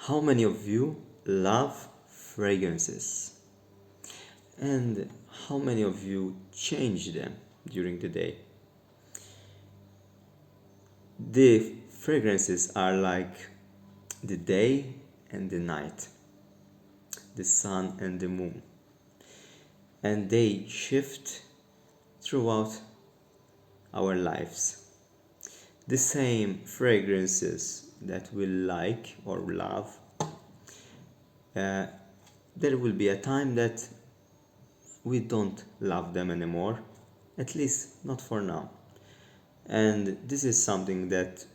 How many of you love fragrances? And how many of you change them during the day? The fragrances are like the day and the night, the sun and the moon, and they shift throughout our lives. The same fragrances that we like or love, uh, there will be a time that we don't love them anymore, at least not for now. And this is something that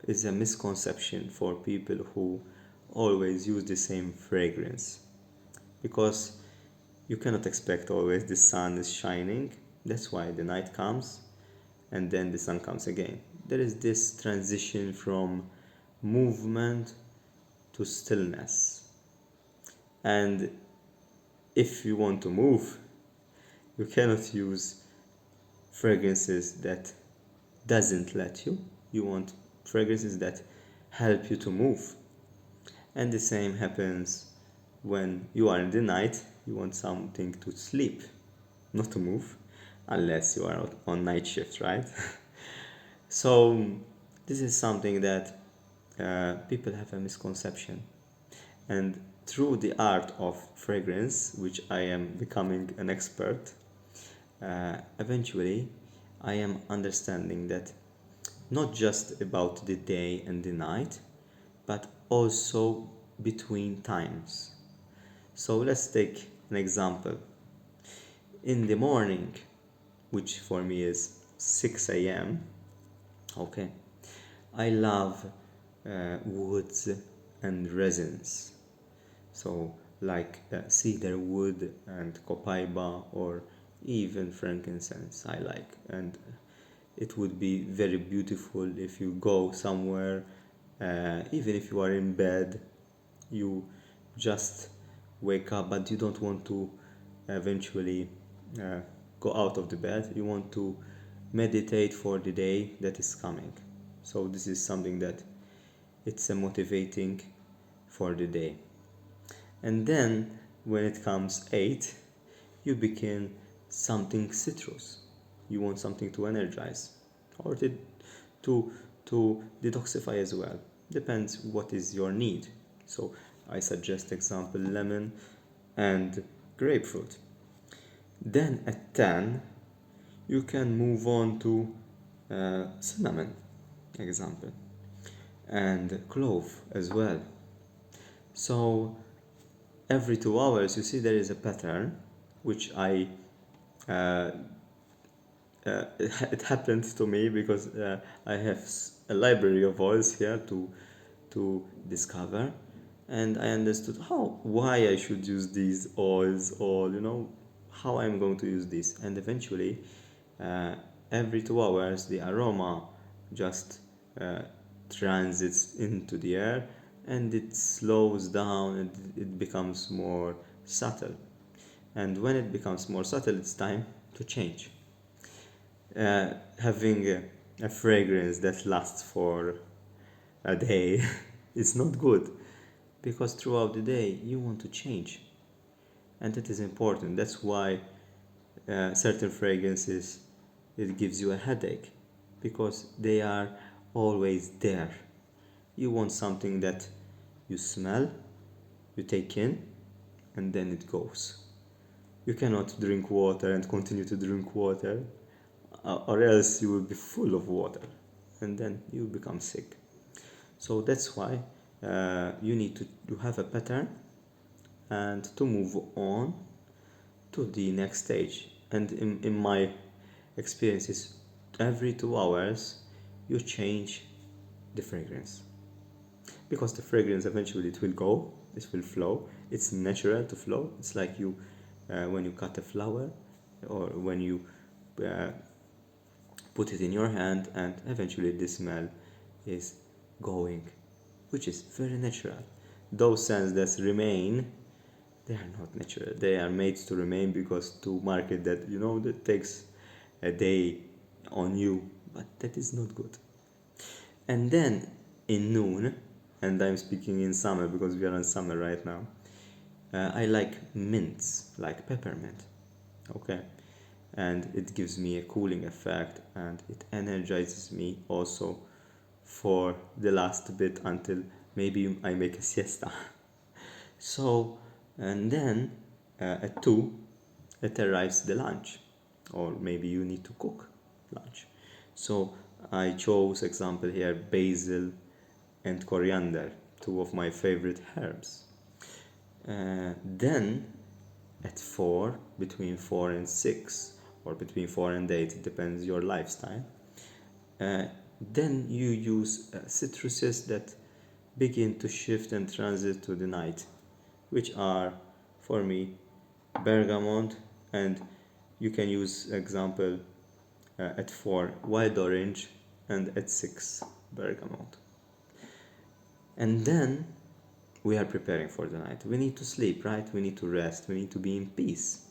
is a misconception for people who always use the same fragrance, because you cannot expect always the sun is shining. That's why the night comes and then the sun comes again. There is this transition from movement to stillness. And if you want to move, you cannot use fragrances that doesn't let you. You want fragrances that help you to move. And the same happens when you are in the night. You want something to sleep, not to move, unless you are on night shift, right? So this is something that people have a misconception. And through the art of fragrance, which I am becoming an expert, eventually I am understanding that not just about the day and the night, but also between times. So let's take an example. In the morning, which for me is 6 a.m., okay, I love woods and resins. So like cedar wood and copaiba, or even frankincense I like. And it would be very beautiful if you go somewhere, even if you are in bed, you just wake up, but you don't want to eventually uh, go out of the bed. You want to meditate for the day that is coming. So this is something that it's a motivating for the day. And then when it comes 8, you begin something citrus. You want something to energize, or to detoxify as well. Depends what is your need. So I suggest example lemon and grapefruit. Then at 10, you can move on to cinnamon, example, and clove as well. So every 2 hours, you see there is a pattern, which uh, it happened to me because I have a library of oils here to discover, and I understood why I should use these oils, or how I'm going to use this. And eventually, uh, every 2 hours, the aroma just uh, transits into the air, and it slows down and it becomes more subtle. And when it becomes more subtle, it's time to change. Having a fragrance that lasts for a day is not good, because throughout the day you want to change, and that is important. That's why certain fragrances, it gives you a headache, because they are always there. You want something that you smell, you take in, and then it goes. You cannot drink water and continue to drink water, or else you will be full of water and then you become sick. So that's why you need to have a pattern and to move on to the next stage. And in my experiences, every 2 hours you change the fragrance, because the fragrance eventually it will go, it will flow. It's natural to flow. It's like you when you cut a flower, or when you uh, put it in your hand, and eventually the smell is going, which is very natural. Those scents that remain, they are not natural. They are made to remain, because to market that, that takes a day on you, but that is not good. And then in noon, and I'm speaking in summer because we are in summer right now. I like mints, like peppermint, okay, and it gives me a cooling effect and it energizes me also for the last bit until maybe I make a siesta. So, and then at 2, it arrives the lunch, or maybe you need to cook lunch. So I chose example here basil and coriander, two of my favorite herbs. Then at 4, between 4 and 6, or between 4 and 8, it depends your lifestyle. Then you use citruses that begin to shift and transit to the night, which are for me bergamot, and you can use example at 4 wild orange and at 6 bergamot. And then we are preparing for the night. We need to sleep, right? We need to rest, we need to be in peace.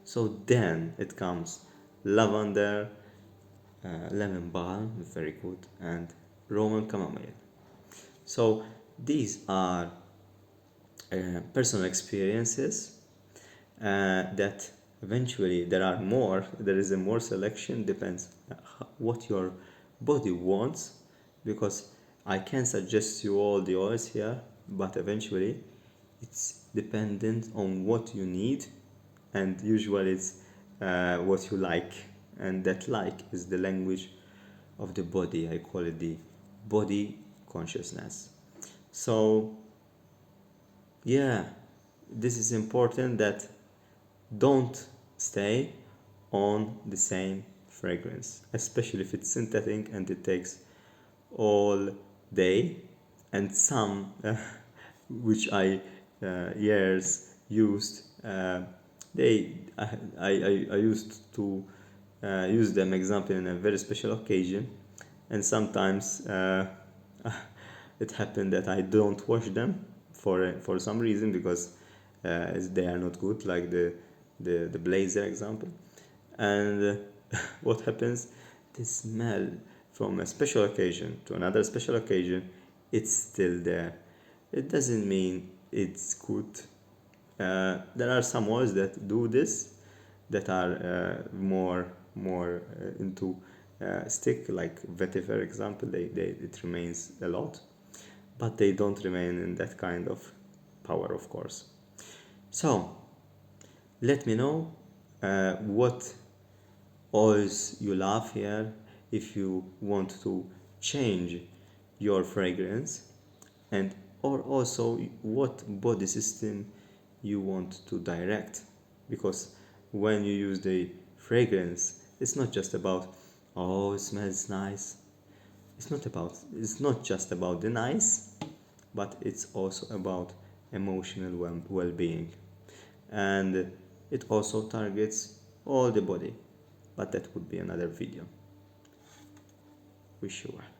So then it comes lavender, lemon balm, very good, and Roman chamomile. So these are personal experiences that eventually there is a more selection, depends what your body wants, because I can suggest you all the oils here, but eventually it's dependent on what you need, and usually it's what you like, and that like is the language of the body. I call it the body consciousness. So yeah, this is important, that don't stay on the same fragrance, especially if it's synthetic and it takes all day. And some which I years used, I used to use them example in a very special occasion, and sometimes it happened that I don't wash them for some reason, because they are not good, like the blazer example. And what happens, the smell from a special occasion to another special occasion, it's still there. It doesn't mean it's good. There are some oils that do this, that are more into stick, like vetiver example. It remains a lot, but they don't remain in that kind of power, of course. So let me know what oils you love here, if you want to change your fragrance, and or also what body system you want to direct. Because when you use the fragrance, it's not just about, oh, it smells nice. It's not just about the nice, but it's also about emotional well-being, and it also targets all the body, but that would be another video. Wish you well.